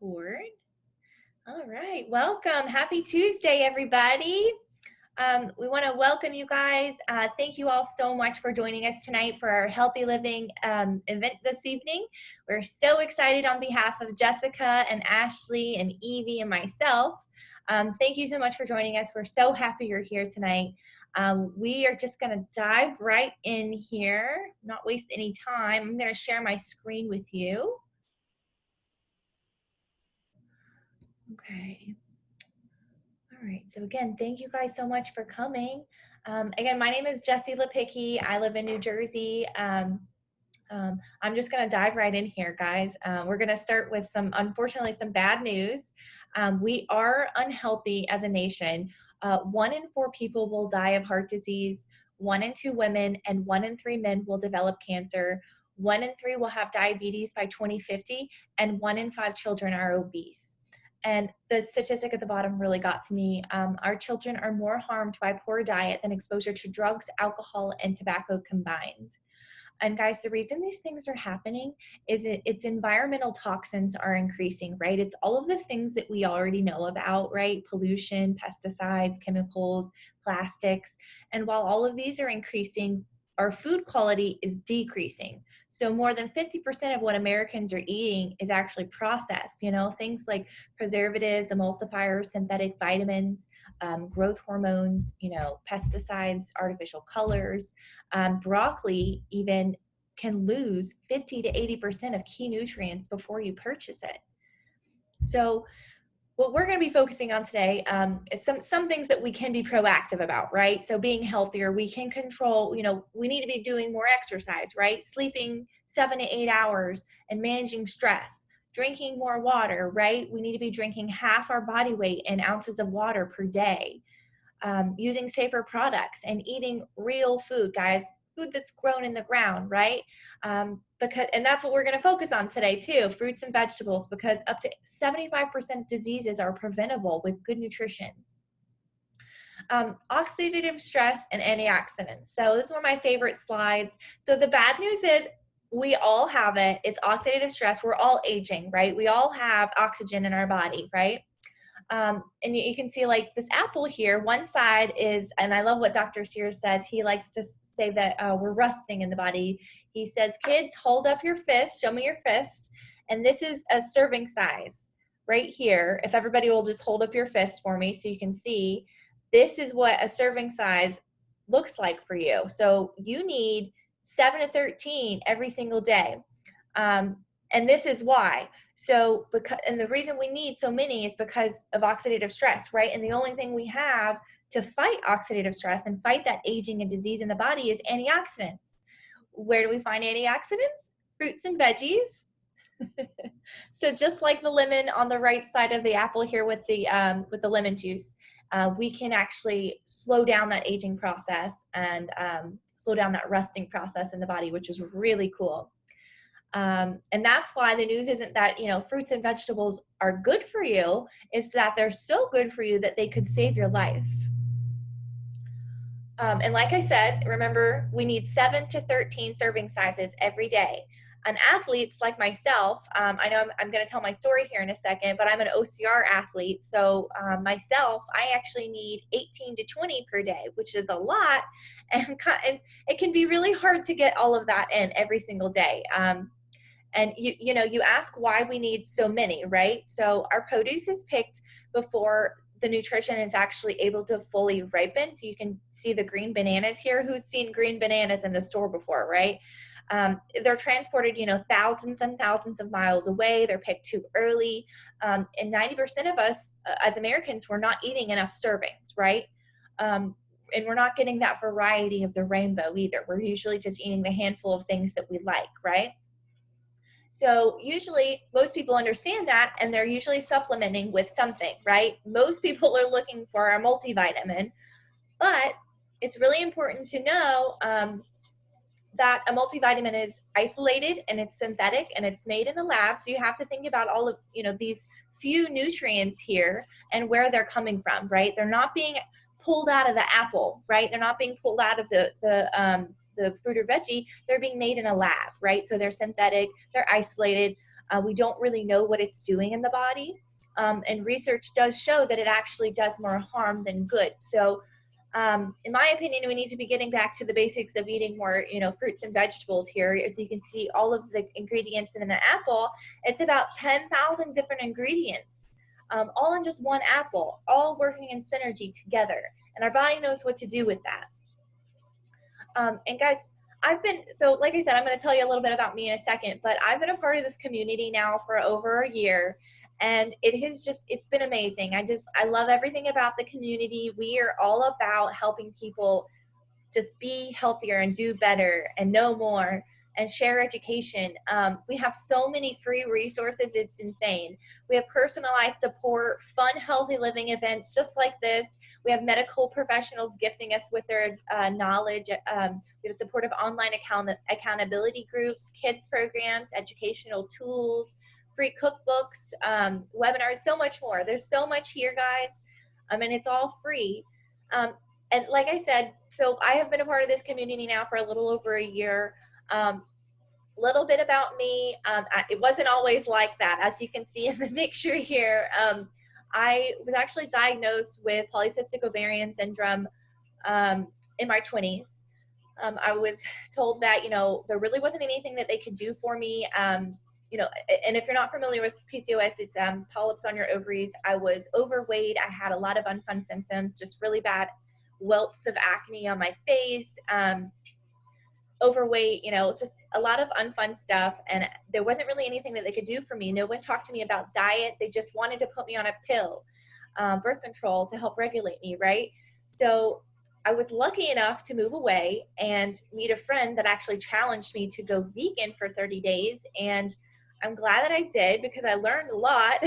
record. All right, welcome. Happy Tuesday, everybody. We want to welcome you guys. Thank you all so much for joining us tonight for our Healthy Living event this evening. We're so excited on behalf of Jessica and Ashley and Evie and myself. Thank you so much for joining us. We're so happy you're here tonight. We are just going to dive right in here, not waste any time. I'm going to share my screen with you. Okay. All right. So again, thank you guys so much for coming. Again, my name is Jessie Lipicki. I live in New Jersey. I'm just going to dive right in here, guys. We're going to start with unfortunately, some bad news. We are unhealthy as a nation. 1 in 4 people will die of heart disease. 1 in 2 women and 1 in 3 men will develop cancer. 1 in 3 will have diabetes by 2050, and 1 in 5 children are obese. And the statistic at the bottom really got to me. Our children are more harmed by poor diet than exposure to drugs, alcohol, and tobacco combined. And guys, the reason these things are happening is it's environmental toxins are increasing, right? It's all of the things that we already know about, right? Pollution, pesticides, chemicals, plastics. And while all of these are increasing, our food quality is decreasing. So more than 50% of what Americans are eating is actually processed, things like preservatives, emulsifiers, synthetic vitamins, growth hormones, pesticides, artificial colors. Broccoli even can lose 50 to 80% of key nutrients before you purchase it. So what we're going to be focusing on today is some things that we can be proactive about, right? So being healthier, we can control, we need to be doing more exercise, right? Sleeping 7 to 8 hours and managing stress, drinking more water, right? We need to be drinking half our body weight in ounces of water per day, using safer products and eating real food, guys, food that's grown in the ground, right? And that's what we're going to focus on today too, fruits and vegetables, because up to 75% of diseases are preventable with good nutrition. Oxidative stress and antioxidants. So this is one of my favorite slides. So the bad news is we all have it. It's oxidative stress. We're all aging, right? We all have oxygen in our body, right? And you can see like this apple here, one side is, and I love what Dr. Sears says, he likes to say that we're rusting in the body. He says, kids, hold up your fist, show me your fist. And this is a serving size right here. If everybody will just hold up your fist for me so you can see, this is what a serving size looks like for you. So you need 7 to 13 every single day. And this is why. So, and the reason we need so many is because of oxidative stress, right? And the only thing we have to fight oxidative stress and fight that aging and disease in the body is antioxidants. Where do we find antioxidants? Fruits and veggies. So just like the lemon on the right side of the apple here with the lemon juice, we can actually slow down that aging process and slow down that rusting process in the body, which is really cool. And that's why the news isn't that, fruits and vegetables are good for you. It's that they're so good for you that they could save your life. And like I said, remember, we need 7 to 13 serving sizes every day. And athletes like myself, I know I'm going to tell my story here in a second, but I'm an OCR athlete. So myself, I actually need 18 to 20 per day, which is a lot. And it can be really hard to get all of that in every single day. And you ask why we need so many, right? So our produce is picked before the nutrition is actually able to fully ripen. So you can see the green bananas here. Who's seen green bananas in the store before, right? They're transported, thousands and thousands of miles away. They're picked too early. And 90% of us as Americans, we're not eating enough servings, right? And we're not getting that variety of the rainbow either. We're usually just eating the handful of things that we like, right? So usually most people understand that, and they're usually supplementing with something, right? Most people are looking for a multivitamin, but it's really important to know that a multivitamin is isolated and it's synthetic and it's made in a lab. So you have to think about all of, these few nutrients here and where they're coming from, right? They're not being pulled out of the apple, right? They're not being pulled out of the fruit or veggie. They're being made in a lab, right? So they're synthetic, they're isolated. We don't really know what it's doing in the body. And research does show that it actually does more harm than good. So in my opinion, we need to be getting back to the basics of eating more, fruits and vegetables here. As you can see, all of the ingredients in an apple, it's about 10,000 different ingredients, all in just one apple, all working in synergy together. And our body knows what to do with that. And guys, like I said, I'm going to tell you a little bit about me in a second, but I've been a part of this community now for over a year, and it's been amazing. I love everything about the community. We are all about helping people just be healthier and do better and know more and share education. We have so many free resources, it's insane. We have personalized support, fun, healthy living events just like this. We have medical professionals gifting us with their knowledge. We have supportive online accountability groups, kids programs, educational tools, free cookbooks, webinars, so much more. There's so much here, guys, and it's all free. And like I said, so I have been a part of this community now for a little over a year. Little bit about me. It wasn't always like that, as you can see in the picture here. I was actually diagnosed with polycystic ovarian syndrome in my 20s. I was told that, there really wasn't anything that they could do for me. And if you're not familiar with PCOS, it's polyps on your ovaries. I was overweight. I had a lot of unfun symptoms, just really bad whelps of acne on my face, overweight, just a lot of unfun stuff. And there wasn't really anything that they could do for me. No one talked to me about diet. They just wanted to put me on a pill, birth control, to help regulate me, right? So I was lucky enough to move away and meet a friend that actually challenged me to go vegan for 30 days. And I'm glad that I did, because I learned a lot.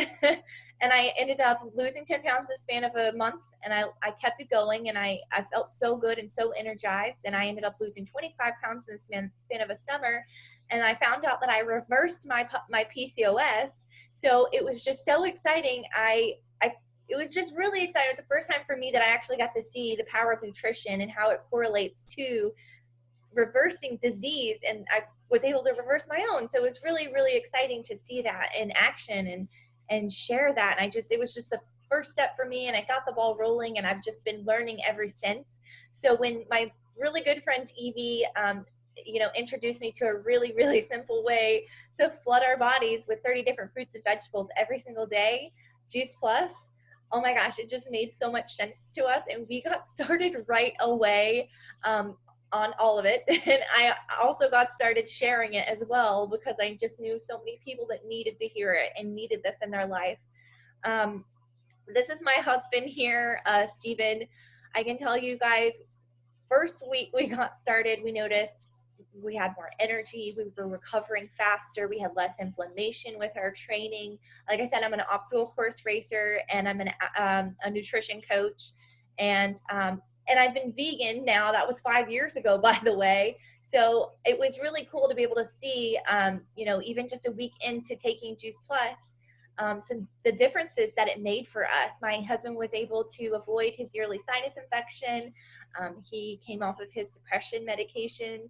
And I ended up losing 10 pounds in the span of a month, and I kept it going, and I felt so good and so energized, and I ended up losing 25 pounds in the span of a summer, and I found out that I reversed my PCOS. So it was just so exciting. It was just really exciting. It was the first time for me that I actually got to see the power of nutrition and how it correlates to reversing disease, and I was able to reverse my own. So it was really, really exciting to see that in action and share that. And it was just the first step for me, and I got the ball rolling, and I've just been learning ever since. So when my really good friend Evie, introduced me to a really, really simple way to flood our bodies with 30 different fruits and vegetables every single day, Juice Plus, oh my gosh, it just made so much sense to us. And we got started right away on all of it. And I also got started sharing it as well, because I just knew so many people that needed to hear it and needed this in their life. This is my husband here, Steven. I can tell you guys, first week we got started, we noticed we had more energy, we were recovering faster, we had less inflammation with our training. Like I said, I'm an obstacle course racer, and I'm a nutrition coach, and I've been vegan now. That was 5 years ago, by the way. So it was really cool to be able to see, even just a week into taking Juice Plus, the differences that it made for us. My husband was able to avoid his yearly sinus infection. He came off of his depression medication.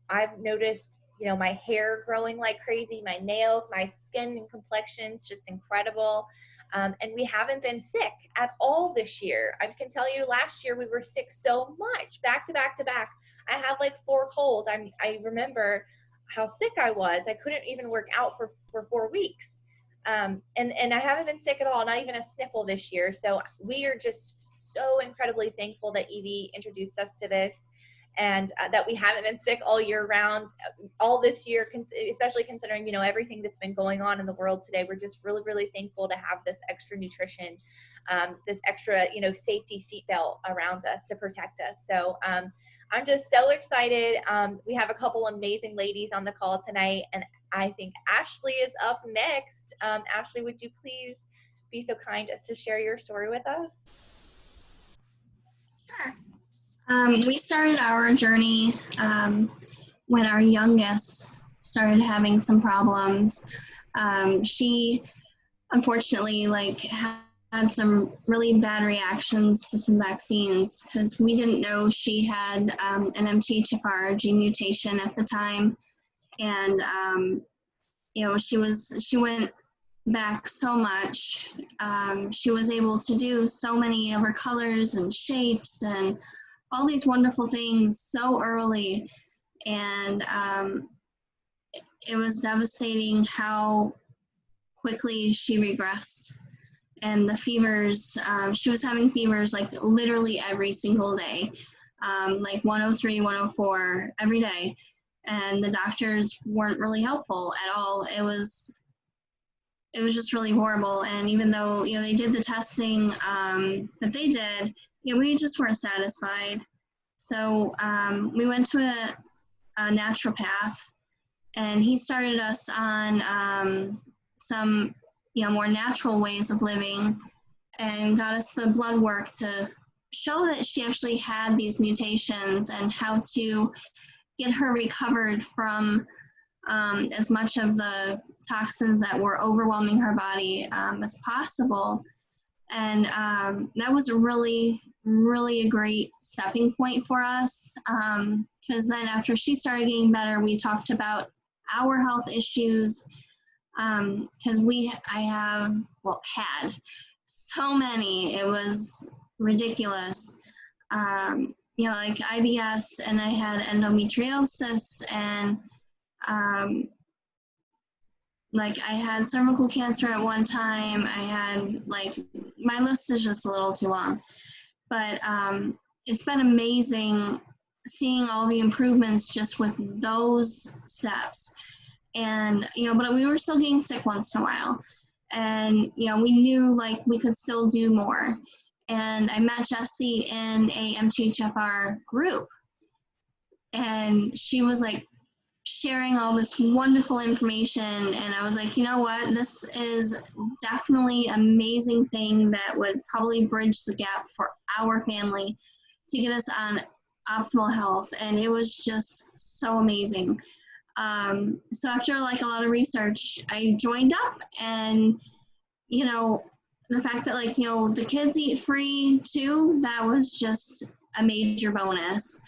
I've noticed, my hair growing like crazy, my nails, my skin and complexion's just incredible. And we haven't been sick at all this year. I can tell you, last year we were sick so much, back to back to back. I had like 4 colds. I remember how sick I was. I couldn't even work out for 4 weeks. And I haven't been sick at all, not even a sniffle this year. So we are just so incredibly thankful that Evie introduced us to this, and that we haven't been sick all year round, all this year, especially considering, everything that's been going on in the world today. We're just really, really thankful to have this extra nutrition, this extra, safety seatbelt around us to protect us. So I'm just so excited. We have a couple amazing ladies on the call tonight, and I think Ashley is up next. Ashley, would you please be so kind as to share your story with us? Sure. We started our journey when our youngest started having some problems. She unfortunately had some really bad reactions to some vaccines, because we didn't know she had an MTHFR gene mutation at the time. And she went back so much. She was able to do so many of her colors and shapes and all these wonderful things so early. And it was devastating how quickly she regressed. And the fevers, she was having fevers like literally every single day, like 103, 104 every day. And the doctors weren't really helpful at all. It was just really horrible. And even though, they did the testing that they did, we just weren't satisfied. So we went to a naturopath, and he started us on some, more natural ways of living, and got us the blood work to show that she actually had these mutations and how to get her recovered from as much of the toxins that were overwhelming her body as possible. And that was really, really a great stepping point for us. Because then after she started getting better, we talked about our health issues. Because had so many, it was ridiculous. Like IBS, and I had endometriosis, and like I had cervical cancer at one time. I had, like, my list is just a little too long, but it's been amazing seeing all the improvements just with those steps. And, but we were still getting sick once in a while, and, we knew like we could still do more. And I met Jessie in a MTHFR group, and she was like sharing all this wonderful information, and I was like, you know what, this is definitely an amazing thing that would probably bridge the gap for our family to get us on optimal health. And it was just so amazing. So after like a lot of research, I joined up, and the fact that, like, the kids eat free too, that was just a major bonus.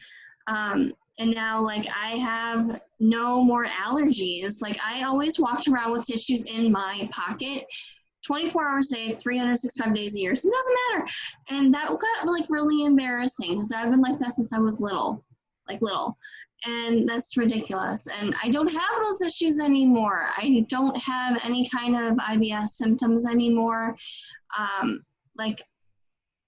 And now, like, I have no more allergies. Like, I always walked around with tissues in my pocket 24 hours a day, 365 days a year. So it doesn't matter. And that got, like, really embarrassing, because I've been like that since I was little. And that's ridiculous. And I don't have those issues anymore. I don't have any kind of IBS symptoms anymore. Like,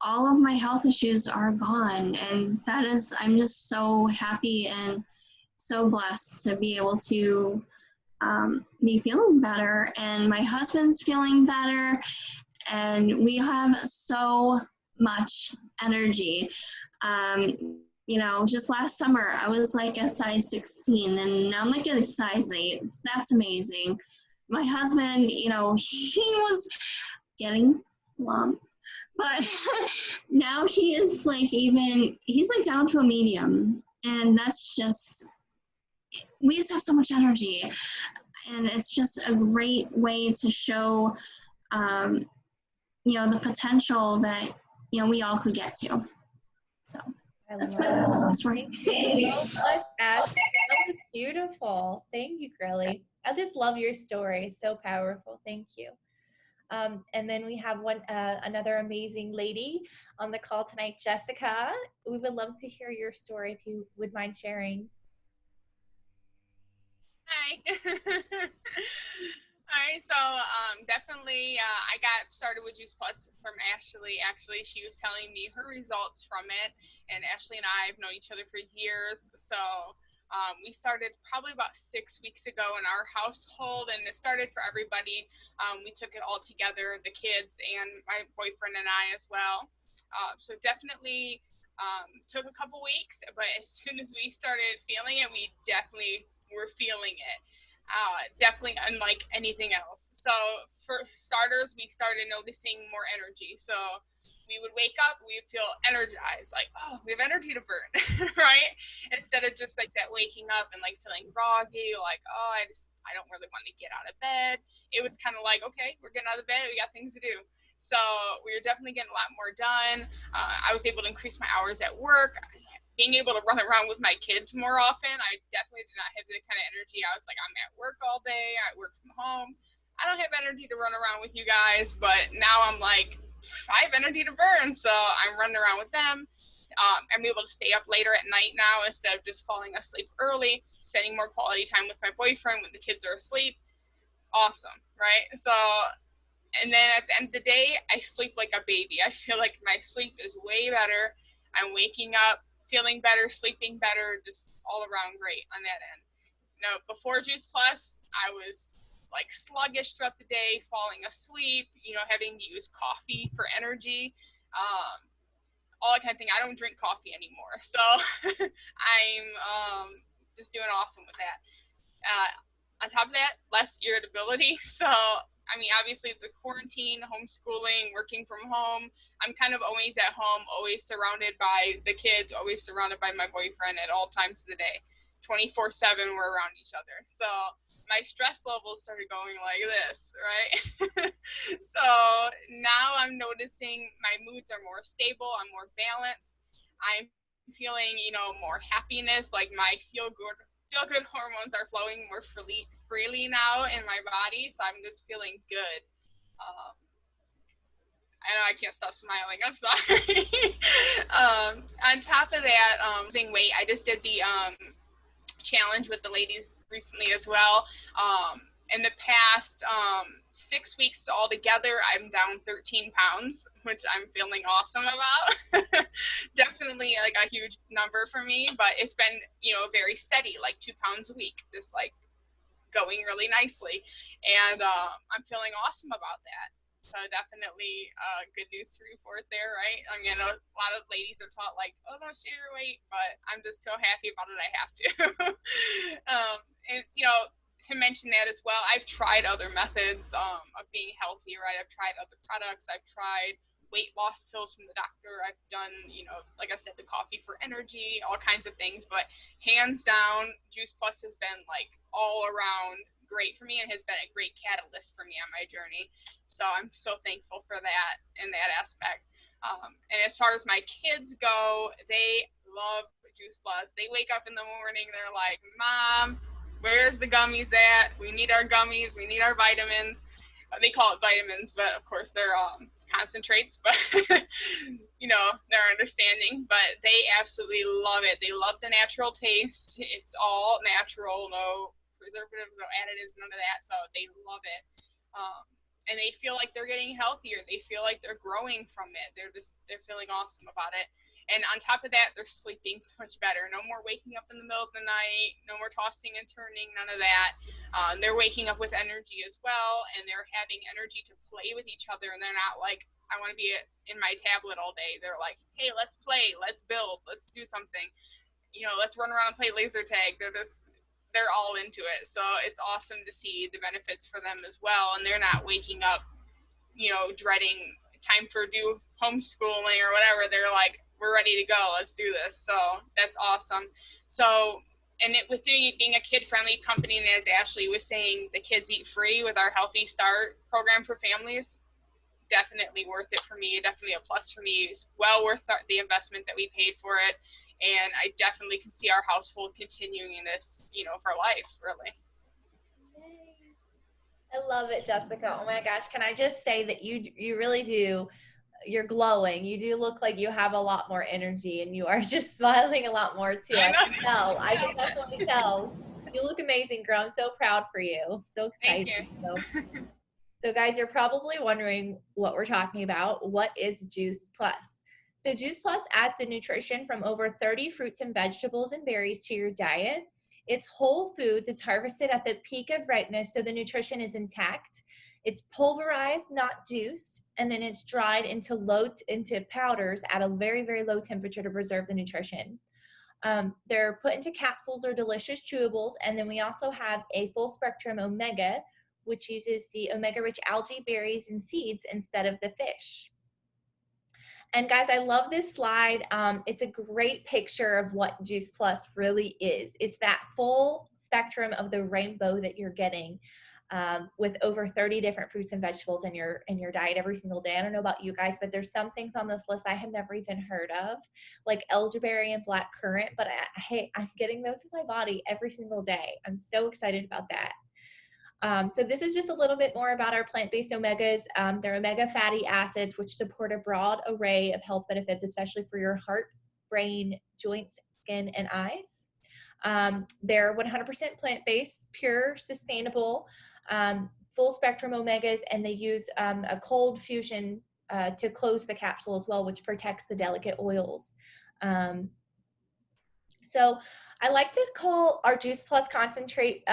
all of my health issues are gone, and I'm just so happy and so blessed to be able to be feeling better, and my husband's feeling better, and we have so much energy. Just last summer I was like a size 16, and now I'm like a size 8. That's amazing. My husband, he was getting plump, but now he is like, he's like down to a medium, and that's just, we just have so much energy, and it's just a great way to show, the potential that, we all could get to. So that's my story. Thank you so much, Ashley. That was beautiful. Thank you, girly. I just love your story. So powerful. Thank you. And then we have another amazing lady on the call tonight, Jessica. We would love to hear your story if you would mind sharing. Hi. All right, so definitely I got started with Juice Plus from Ashley. Actually, she was telling me her results from it, and Ashley and I have known each other for years. So we started probably about 6 weeks ago in our household, and it started for everybody. We took it all together, the kids and my boyfriend and I as well. So definitely took a couple weeks, but as soon as we started feeling it, we definitely were feeling it. Definitely unlike anything else. So for starters, we started noticing more energy. So we would wake up, we would feel energized, like, oh, we have energy to burn, right? Instead of just like that waking up and like feeling groggy, like, oh, I don't really want to get out of bed. It was kind of like, okay, we're getting out of bed, we got things to do. So we were definitely getting a lot more done. I was able to increase my hours at work. being able to run around with my kids more often. I definitely did not have the kind of energy. I was like, I'm at work all day. I work from home. I don't have energy to run around with you guys, but now I'm like, I have energy to burn, so I'm running around with them. I'm able to stay up later at night now instead of just falling asleep early, spending more quality time with my boyfriend when the kids are asleep. Awesome, right? So, and then at the end of the day, I sleep like a baby. I feel like my sleep is way better. I'm waking up feeling better, sleeping better, just all around great on that end. Now, before Juice Plus, I was like sluggish throughout the day, falling asleep, having to use coffee for energy, all that kind of thing. I don't drink coffee anymore, so I'm just doing awesome with that. On top of that, less irritability. So, I mean, obviously the quarantine, homeschooling, working from home, I'm kind of always at home, always surrounded by the kids, always surrounded by my boyfriend at all times of the day. 24/7, we're around each other. So my stress levels started going like this, right? So now I'm noticing my moods are more stable, I'm more balanced. I'm feeling, more happiness, like my feel good hormones are flowing more freely now in my body, so I'm just feeling good. I know I can't stop smiling. I'm sorry. On top of that, losing weight, I just did the challenge with the ladies recently as well. In the past 6 weeks altogether, I'm down 13 pounds, which I'm feeling awesome about. Definitely like a huge number for me, but it's been, very steady, like 2 pounds a week, just like going really nicely. And I'm feeling awesome about that. So definitely good news to report there, right? I mean, I know a lot of ladies are taught like, oh, don't share your weight, but I'm just so happy about it, I have to. And, to mention that as well, I've tried other methods of being healthy, right? I've tried other products. I've tried weight loss pills from the doctor. I've done, like I said, the coffee for energy, all kinds of things. But hands down, Juice Plus has been like all around great for me and has been a great catalyst for me on my journey. So I'm so thankful for that in that aspect. And as far as my kids go, they love Juice Plus. They wake up in the morning, they're like, Mom, where's the gummies at? We need our gummies. We need our vitamins. They call it vitamins, but of course they're concentrates, but they're understanding. But they absolutely love it. They love the natural taste. It's all natural, no preservatives, no additives, none of that. So they love it. And they feel like they're getting healthier. They feel like they're growing from it. They're feeling awesome about it. And on top of that, they're sleeping so much better. No more waking up in the middle of the night. No more tossing and turning. None of that. They're waking up with energy as well, and they're having energy to play with each other. And they're not like, I want to be in my tablet all day. They're like, hey, let's play. Let's build. Let's do something. Let's run around and play laser tag. They're all into it. So it's awesome to see the benefits for them as well. And they're not waking up, dreading time for do homeschooling or whatever. They're like, we're ready to go. Let's do this. So that's awesome. So, and with being a kid-friendly company, and as Ashley was saying, the Kids Eat Free with our Healthy Start program for families, definitely worth it for me. Definitely a plus for me. It's well worth the investment that we paid for it. And I definitely can see our household continuing this, for life, really. I love it, Jessica. Oh my gosh. Can I just say that you really do, you're glowing. You do look like you have a lot more energy and you are just smiling a lot more too. I can tell. I can definitely tell. You look amazing, girl. I'm so proud for you. So excited. Thank you. So guys, you're probably wondering what we're talking about. What is Juice Plus? So Juice Plus adds the nutrition from over 30 fruits and vegetables and berries to your diet. It's whole foods. It's harvested at the peak of ripeness, so the nutrition is intact. It's pulverized, not juiced, and then it's dried into powders at a very, very low temperature to preserve the nutrition. They're put into capsules or delicious chewables, and then we also have a full spectrum omega, which uses the omega-rich algae, berries, and seeds instead of the fish. And guys, I love this slide. It's a great picture of what Juice Plus really is. It's that full spectrum of the rainbow that you're getting. with over 30 different fruits and vegetables in your diet every single day. I don't know about you guys, but there's some things on this list I have never even heard of, like elderberry and black currant. But hey, I'm getting those in my body every single day. I'm so excited about that. So this is just a little bit more about our plant-based omegas. They're omega fatty acids, which support a broad array of health benefits, especially for your heart, brain, joints, skin, and eyes. They're 100% plant-based, pure, sustainable, full spectrum omegas, and they use a cold fusion to close the capsule as well, which protects the delicate oils. So I like to call our Juice Plus concentrate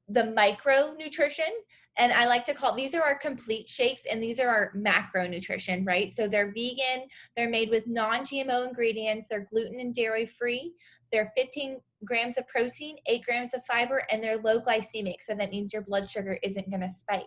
the micronutrition, and I like to call, these are our complete shakes, and these are our macronutrition, right? So they're vegan, they're made with non-GMO ingredients, they're gluten and dairy free, they're 15 grams of protein, 8 grams of fiber, and they're low glycemic, so that means your blood sugar isn't going to spike.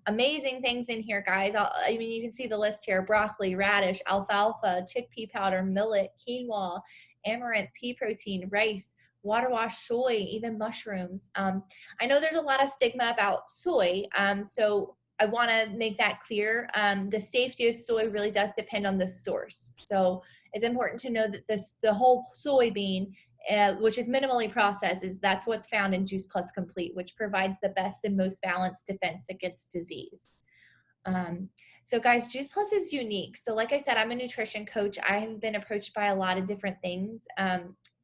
Amazing things in here, guys. I mean, you can see the list here: broccoli, radish, alfalfa, chickpea powder, millet, quinoa, amaranth, pea protein, rice, water wash soy, even mushrooms. I know there's a lot of stigma about soy, so I want to make that clear. The safety of soy really does depend on the source. So it's important to know that the whole soybean, which is minimally processed, that's what's found in Juice Plus Complete, which provides the best and most balanced defense against disease. So guys, Juice Plus is unique. So like I said, I'm a nutrition coach. I have been approached by a lot of different things.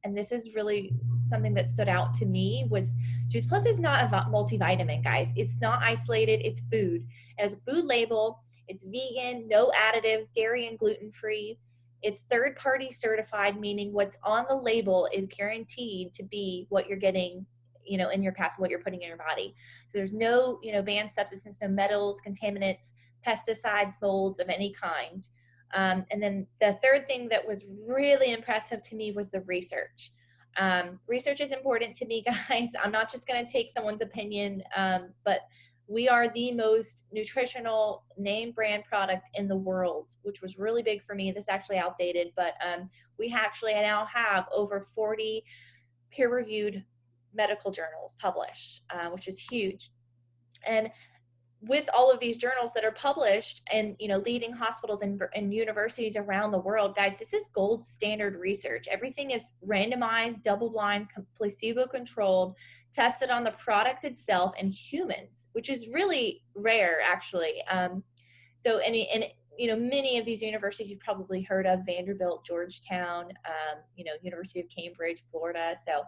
And this is really something that stood out to me was Juice Plus is not a multivitamin, guys. It's not isolated, it's food. It has a food label, it's vegan, no additives, dairy and gluten-free. It's third-party certified, meaning what's on the label is guaranteed to be what you're getting, in your capsule, what you're putting in your body. So there's no, banned substances, no metals, contaminants, pesticides, molds of any kind. And then the third thing that was really impressive to me was the research. Research is important to me, guys. I'm not just going to take someone's opinion, but we are the most nutritional name brand product in the world, which was really big for me. This is actually outdated, but we actually now have over 40 peer-reviewed medical journals published, which is huge. And with all of these journals that are published and leading hospitals and universities around the world, guys, this is gold standard research. Everything is randomized, double-blind, placebo-controlled, tested on the product itself and humans, which is really rare, actually. So many of these universities you've probably heard of: Vanderbilt, Georgetown, University of Cambridge, Florida. So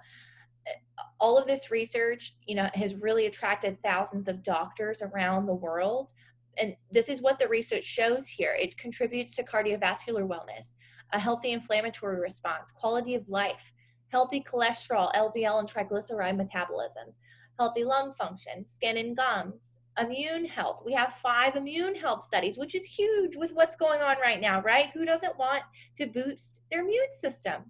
all of this research, has really attracted thousands of doctors around the world. And this is what the research shows here. It contributes to cardiovascular wellness, a healthy inflammatory response, quality of life, healthy cholesterol, LDL, and triglyceride metabolisms, healthy lung function, skin and gums, immune health. We have 5 immune health studies, which is huge with what's going on right now, right? Who doesn't want to boost their immune system?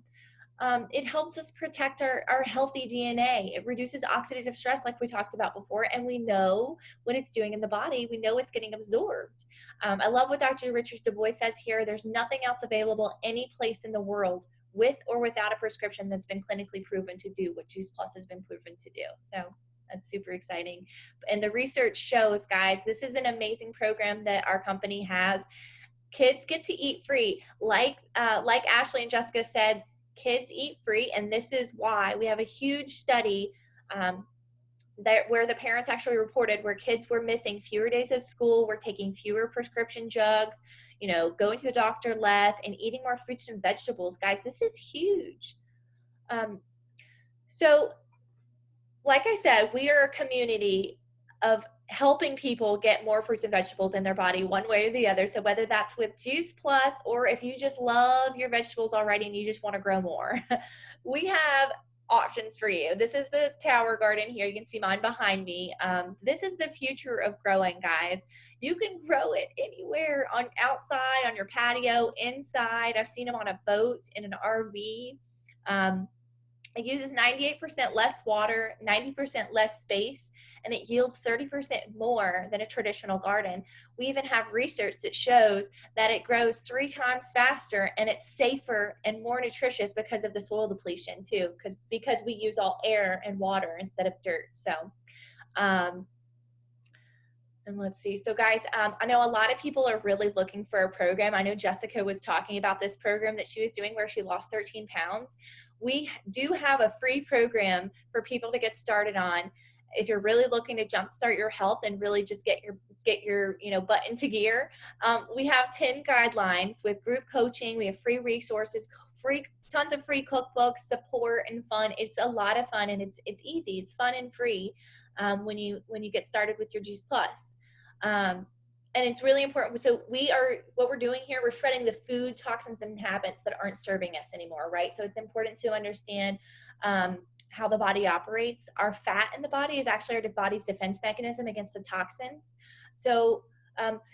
It helps us protect our healthy DNA. It reduces oxidative stress, like we talked about before, and we know what it's doing in the body. We know it's getting absorbed. I love what Dr. Richard Du Bois says here. There's nothing else available any place in the world with or without a prescription that's been clinically proven to do what Juice Plus has been proven to do. So that's super exciting. And the research shows, guys, this is an amazing program that our company has. Kids get to eat free. Like Ashley and Jessica said, kids eat free, and this is why we have a huge study where the parents actually reported where kids were missing fewer days of school, were taking fewer prescription drugs, going to the doctor less, and eating more fruits and vegetables. Guys, this is huge. So like I said, we are a community of helping people get more fruits and vegetables in their body one way or the other. So whether that's with Juice Plus, or if you just love your vegetables already and you just want to grow more, we have options for you. This is the tower garden here. You can see mine behind me. This is the future of growing, guys. You can grow it anywhere, outside, on your patio, inside. I've seen them on a boat, in an RV. It uses 98% less water, 90% less space, and it yields 30% more than a traditional garden. We even have research that shows that it grows 3 times faster, and it's safer and more nutritious because of the soil depletion too, because we use all air and water instead of dirt. So Um, and let's see. So guys, I know a lot of people are really looking for a program. I know Jessica was talking about this program that she was doing where she lost 13 pounds. We do have a free program for people to get started on. If you're really looking to jumpstart your health and really just get your butt into gear, we have 10 guidelines with group coaching. We have free resources, tons of free cookbooks, support, and fun. It's a lot of fun, and it's easy. It's fun and free when you get started with your Juice Plus. And it's really important. So what we're doing here, we're shredding the food, toxins, and habits that aren't serving us anymore, right? So it's important to understand how the body operates. Our fat in the body is actually our body's defense mechanism against the toxins. So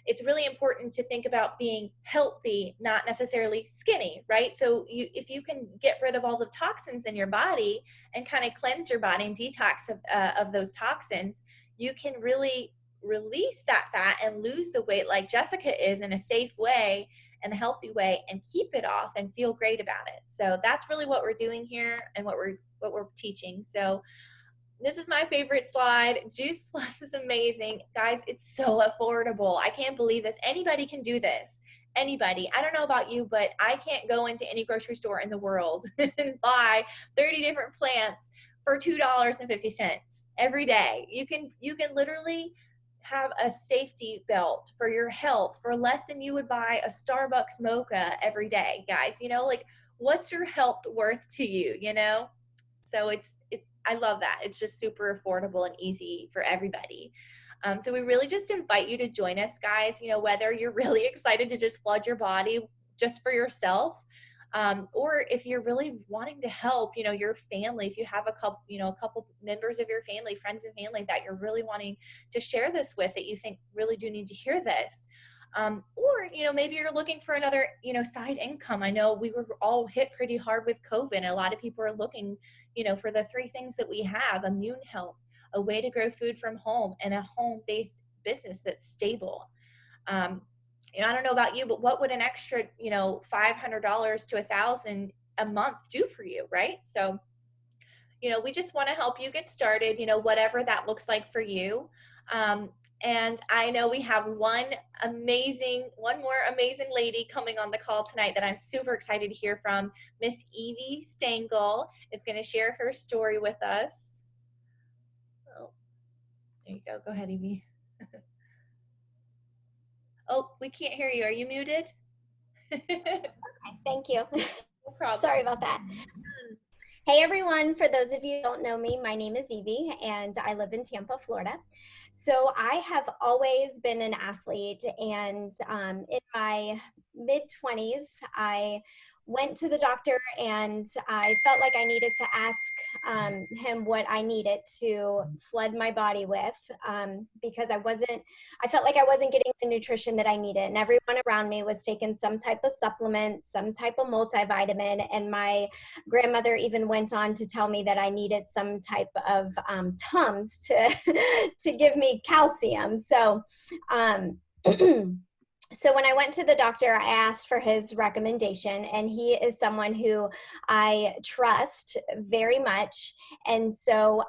it's really important to think about being healthy, not necessarily skinny, right? So if you can get rid of all the toxins in your body and kind of cleanse your body and detox of those toxins, you can really release that fat and lose the weight like Jessica is in a safe way and a healthy way, and keep it off and feel great about it. So that's really what we're doing here and what we're teaching. So this is my favorite slide. Juice Plus is amazing. Guys, it's so affordable. I can't believe this. Anybody can do this. Anybody. I don't know about you, but I can't go into any grocery store in the world and buy 30 different plants for $2.50 every day. You can literally have a safety belt for your health for less than you would buy a Starbucks mocha every day, guys. Like, what's your health worth to you, So I love that. It's just super affordable and easy for everybody. So we really just invite you to join us, guys, whether you're really excited to just flood your body just for yourself, or if you're really wanting to help, your family, if you have a couple members of your family, friends and family that you're really wanting to share this with, that you think really do need to hear this. Or, maybe you're looking for another, side income. I know we were all hit pretty hard with COVID, and a lot of people are looking, for the three things that we have: immune health, a way to grow food from home, and a home-based business that's stable. I don't know about you, but what would an extra, $500 to $1,000 a month do for you, right? So, we just want to help you get started, whatever that looks like for you. And I know we have one more amazing lady coming on the call tonight that I'm super excited to hear from. Miss Evie Stengel is going to share her story with us. Oh, there you go. Go ahead, Evie. Oh, we can't hear you. Are you muted? Okay, thank you. No problem. Sorry about that. Hey everyone, for those of you who don't know me, my name is Evie and I live in Tampa, Florida. So I have always been an athlete, and in my mid-20s, I went to the doctor and I felt like I needed to ask him what I needed to flood my body with, because I felt like I wasn't getting the nutrition that I needed, and everyone around me was taking some type of supplement, some type of multivitamin, and my grandmother even went on to tell me that I needed some type of Tums to give me calcium. So so when I went to the doctor, I asked for his recommendation, and he is someone who I trust very much. And so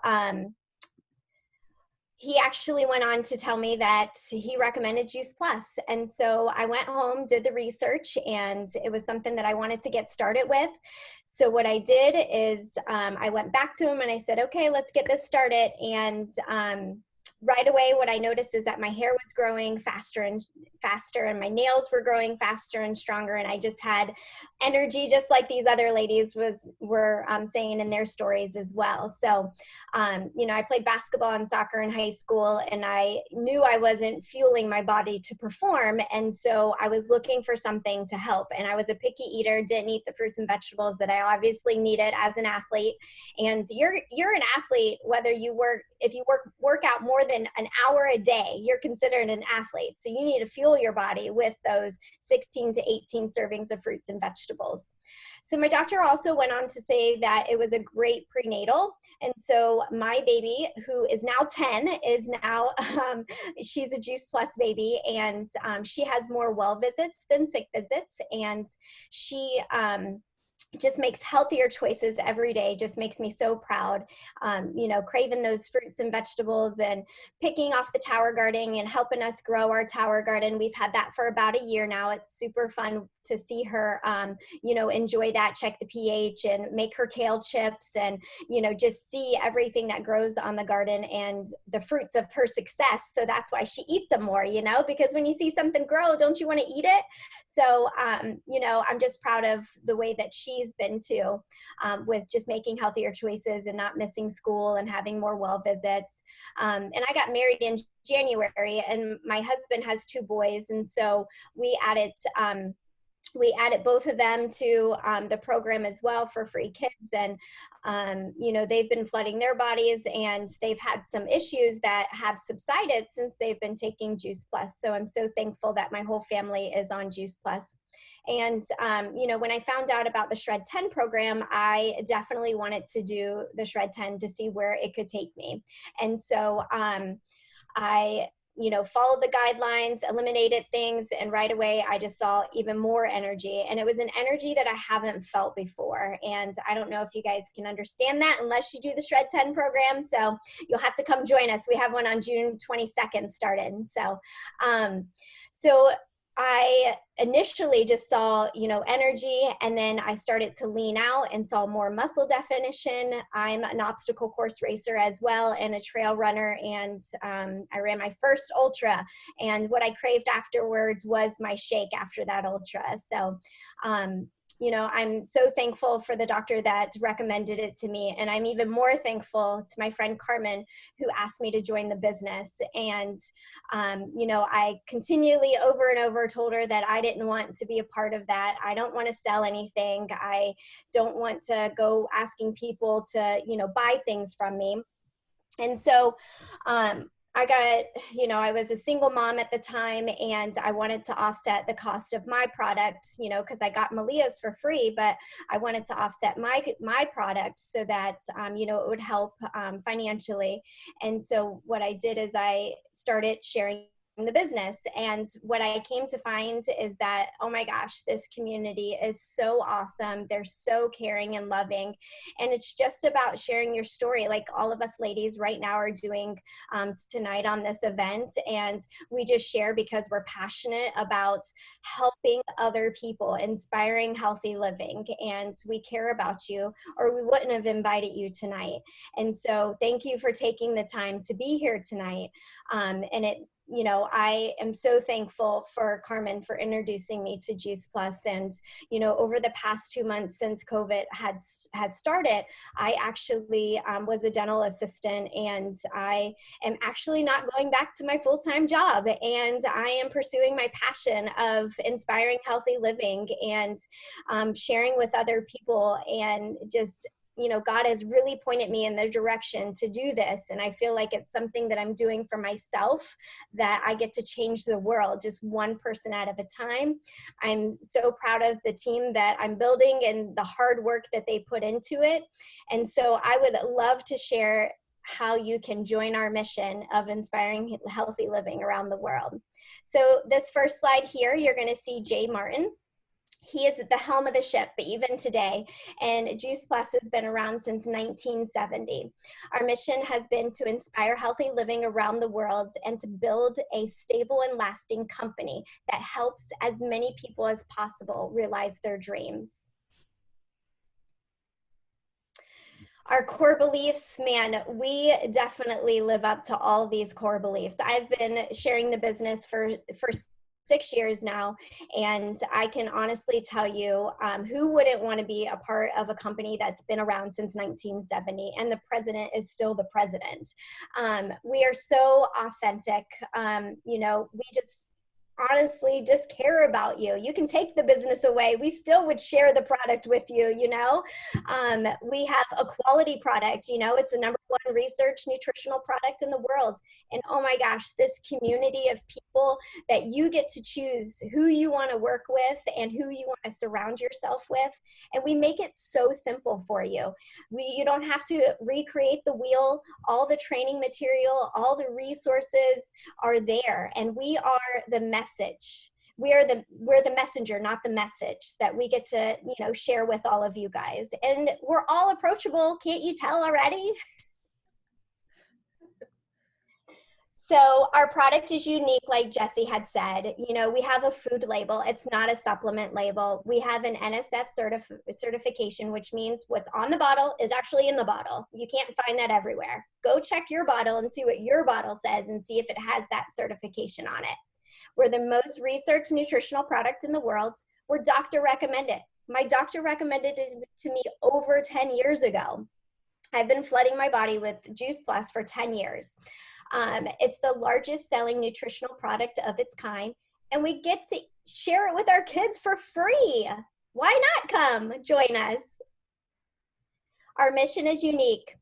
he actually went on to tell me that he recommended Juice Plus. And so I went home, did the research, and it was something that I wanted to get started with. So what I did is I went back to him and I said, okay, let's get this started. And right away, what I noticed is that my hair was growing faster and faster, and my nails were growing faster and stronger, and I just had energy, just like these other ladies were saying in their stories as well. So, I played basketball and soccer in high school, and I knew I wasn't fueling my body to perform, and so I was looking for something to help. And I was a picky eater, didn't eat the fruits and vegetables that I obviously needed as an athlete. And you're an athlete whether if you work out more than an hour a day, you're considered an athlete. So you need to fuel your body with those 16 to 18 servings of fruits and vegetables. So my doctor also went on to say that it was a great prenatal. And so my baby, who is now 10, is now, she's a Juice Plus baby, and she has more well visits than sick visits. And she just makes healthier choices every day, just makes me so proud. You know, craving those fruits and vegetables and picking off the tower garden and helping us grow our tower garden. We've had that for about a year now. It's super fun to see her, you know, enjoy that, check the pH and make her kale chips and, you know, just see everything that grows on the garden and the fruits of her success. So that's why she eats them more, you know, because when you see something grow, don't you want to eat it? So, you know, I'm just proud of the way that she's been too, with just making healthier choices and not missing school and having more well visits. And I got married in January, and my husband has 2 boys. And so we added both of them to the program as well for free kids. And, you know, they've been flooding their bodies and they've had some issues that have subsided since they've been taking Juice Plus. So I'm so thankful that my whole family is on Juice Plus. And, you know, when I found out about the Shred 10 program, I definitely wanted to do the Shred 10 to see where it could take me. And so I, you know, followed the guidelines, eliminated things, and right away I just saw even more energy. And it was an energy that I haven't felt before. And I don't know if you guys can understand that unless you do the Shred 10 program. So you'll have to come join us. We have one on June 22nd started. So I initially just saw, you know, energy, and then I started to lean out and saw more muscle definition. I'm an obstacle course racer as well and a trail runner, and I ran my first ultra, and what I craved afterwards was my shake after that ultra. So you know, I'm so thankful for the doctor that recommended it to me. And I'm even more thankful to my friend Carmen, who asked me to join the business. And, you know, I continually over and over told her that I didn't want to be a part of that. I don't want to sell anything. I don't want to go asking people to, you know, buy things from me. And so, I got, you know, I was a single mom at the time, and I wanted to offset the cost of my product, you know, because I got Malia's for free, but I wanted to offset my product so that, you know, it would help financially. And so what I did is I started sharing the business. And what I came to find is that, oh my gosh, this community is so awesome. They're so caring and loving. And it's just about sharing your story, like all of us ladies right now are doing tonight on this event. And we just share because we're passionate about helping other people, inspiring healthy living. And we care about you, or we wouldn't have invited you tonight. And so thank you for taking the time to be here tonight. And it, you know, I am so thankful for Carmen for introducing me to Juice Plus. And, you know, over the past 2 months since COVID had started, I actually was a dental assistant, and I am actually not going back to my full-time job. And I am pursuing my passion of inspiring healthy living and sharing with other people, and just, you know, God has really pointed me in the direction to do this. And I feel like it's something that I'm doing for myself, that I get to change the world just one person at a time. I'm so proud of the team that I'm building and the hard work that they put into it. And so I would love to share how you can join our mission of inspiring healthy living around the world. So this first slide here, you're going to see Jay Martin. He is at the helm of the ship, even today, and Juice Plus has been around since 1970. Our mission has been to inspire healthy living around the world and to build a stable and lasting company that helps as many people as possible realize their dreams. Our core beliefs, man, we definitely live up to all these core beliefs. I've been sharing the business for 6 years now, and I can honestly tell you, who wouldn't want to be a part of a company that's been around since 1970, and the president is still the president. We are so authentic. You know, we just honestly just care about you. You can take the business away, we still would share the product with you, you know. We have a quality product, you know, it's the #1 research nutritional product in the world. And oh my gosh, this community of people that you get to choose who you want to work with and who you want to surround yourself with. And we make it so simple for you. You don't have to recreate the wheel. All the training material, all the resources are there. And we are the message. we're the messenger, not the message that we get to, share with all of you guys. And we're all approachable. Can't you tell already? So our product is unique, like Jessie had said. We have a food label. It's not a supplement label. We have an NSF certification, which means what's on the bottle is actually in the bottle. You can't find that everywhere. Go check your bottle and see what your bottle says and see if it has that certification on it. We're the most researched nutritional product in the world. We're doctor recommended. My doctor recommended it to me over 10 years ago. I've been flooding my body with Juice Plus for 10 years. It's the largest selling nutritional product of its kind, and we get to share it with our kids for free. Why not come join us? Our mission is unique.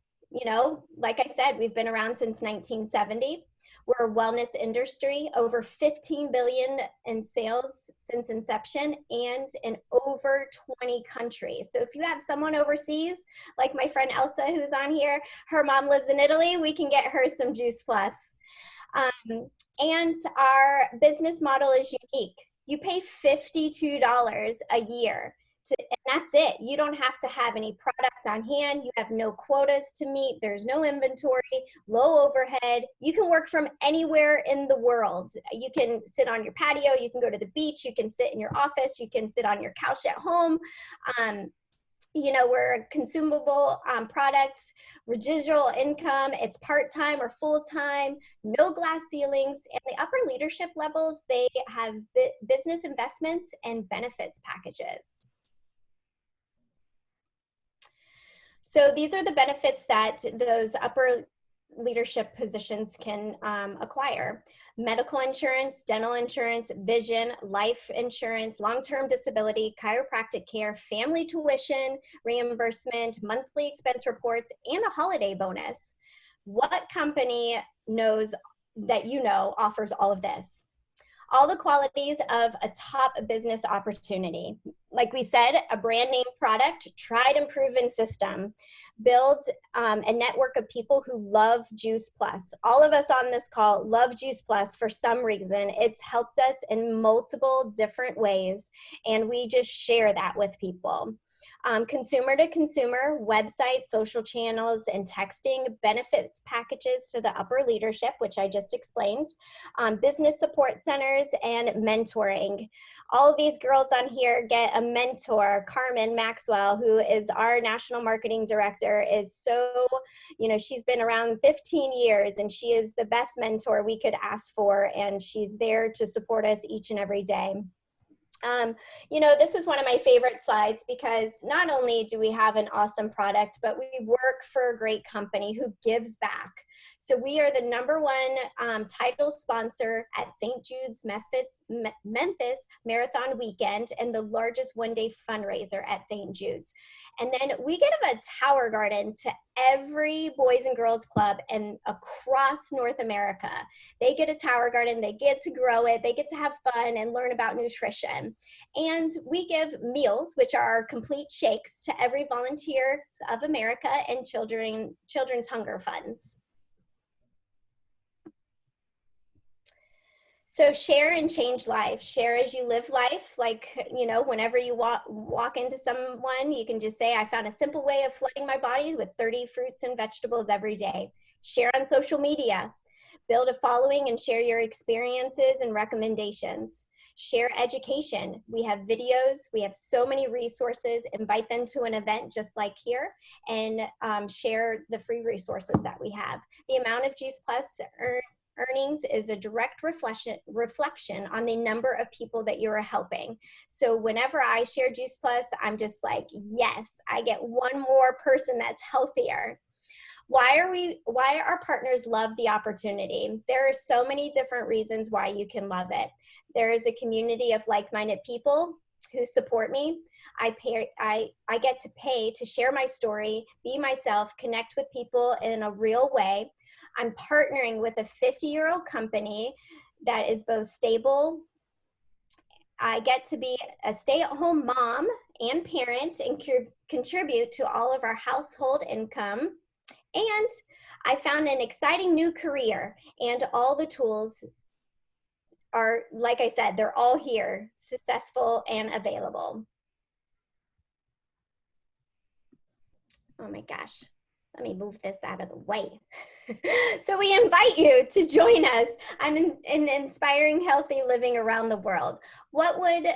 Like I said, we've been around since 1970. We're a wellness industry, over 15 billion in sales since inception, and in over 20 countries. So if you have someone overseas, like my friend Elsa who's on here, her mom lives in Italy, we can get her some Juice Plus. And our business model is unique. You pay $52 a year. And that's it. You don't have to have any product on hand. You have no quotas to meet. There's no inventory, low overhead. You can work from anywhere in the world. You can sit on your patio. You can go to the beach. You can sit in your office. You can sit on your couch at home. We're a consumable products, residual income. It's part-time or full-time, no glass ceilings. And the upper leadership levels, they have business investments and benefits packages. So these are the benefits that those upper leadership positions can acquire: medical insurance, dental insurance, vision, life insurance, long-term disability, chiropractic care, family tuition, reimbursement, monthly expense reports, and a holiday bonus. What company knows that offers all of this? All the qualities of a top business opportunity. Like we said, a brand name product, tried and proven system, builds a network of people who love Juice Plus. All of us on this call love Juice Plus for some reason. It's helped us in multiple different ways, and we just share that with people. Consumer to consumer, website, social channels, and texting, benefits packages to the upper leadership, which I just explained, business support centers, and mentoring. All of these girls on here get a mentor. Carmen Maxwell, who is our national marketing director, is she's been around 15 years, and she is the best mentor we could ask for, and she's there to support us each and every day. This is one of my favorite slides because not only do we have an awesome product, but we work for a great company who gives back. So we are the #1 title sponsor at St. Jude's Memphis Marathon Weekend and the largest one-day fundraiser at St. Jude's. And then we give a tower garden to every Boys and Girls Club and across North America. They get a tower garden, they get to grow it, they get to have fun and learn about nutrition. And we give meals, which are complete shakes, to every volunteer of America and children's hunger funds. So share and change life. Share as you live life. Like, whenever you walk into someone, you can just say, I found a simple way of flooding my body with 30 fruits and vegetables every day. Share on social media. Build a following and share your experiences and recommendations. Share education. We have videos. We have so many resources. Invite them to an event just like here and share the free resources that we have. The amount of Juice Plus earnings is a direct reflection on the number of people that you are helping. So whenever I share Juice Plus, I'm just like, yes, I get one more person that's healthier. Why our partners love the opportunity? There are so many different reasons why you can love it. There is a community of like-minded people who support me. I get to pay to share my story, be myself, connect with people in a real way. I'm partnering with a 50-year-old company that is both stable. I get to be a stay-at-home mom and parent and contribute to all of our household income. And I found an exciting new career and all the tools are, like I said, they're all here, successful and available. Oh my gosh, let me move this out of the way. So we invite you to join us. I'm in inspiring healthy living around the world. What would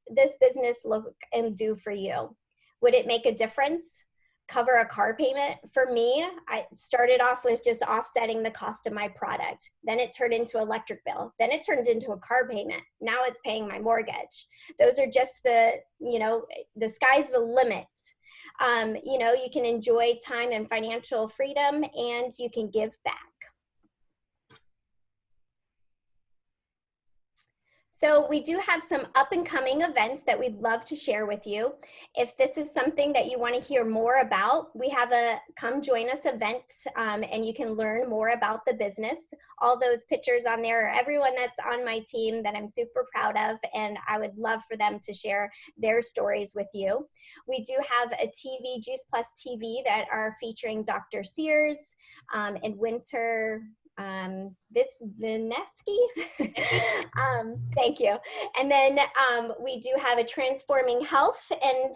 this business look and do for you? Would it make a difference? Cover a car payment? For me, I started off with just offsetting the cost of my product. Then it turned into electric bill. Then it turned into a car payment. Now it's paying my mortgage. Those are just the, you know, the sky's the limit. You know, you can enjoy time and financial freedom, and you can give back. So we do have some up and coming events that we'd love to share with you. If this is something that you want to hear more about, we have a come join us event, and you can learn more about the business. All those pictures on there are everyone that's on my team that I'm super proud of, and I would love for them to share their stories with you. We do have a TV, Juice Plus TV, that are featuring Dr. Sears and Winter Vineski. Thank you. And then we do have a transforming health and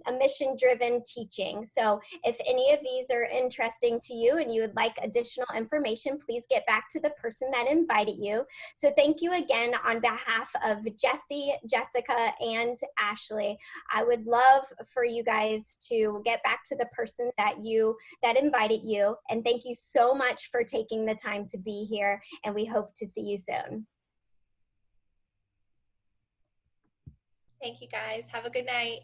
a mission-driven teaching. So if any of these are interesting to you and you would like additional information, please get back to the person that invited you. So thank you again on behalf of Jessie, Jessica, and Ashley. I would love for you guys to get back to the person that invited you. And thank you so much for taking the time to be here, and we hope to see you soon. Thank you guys. Have a good night.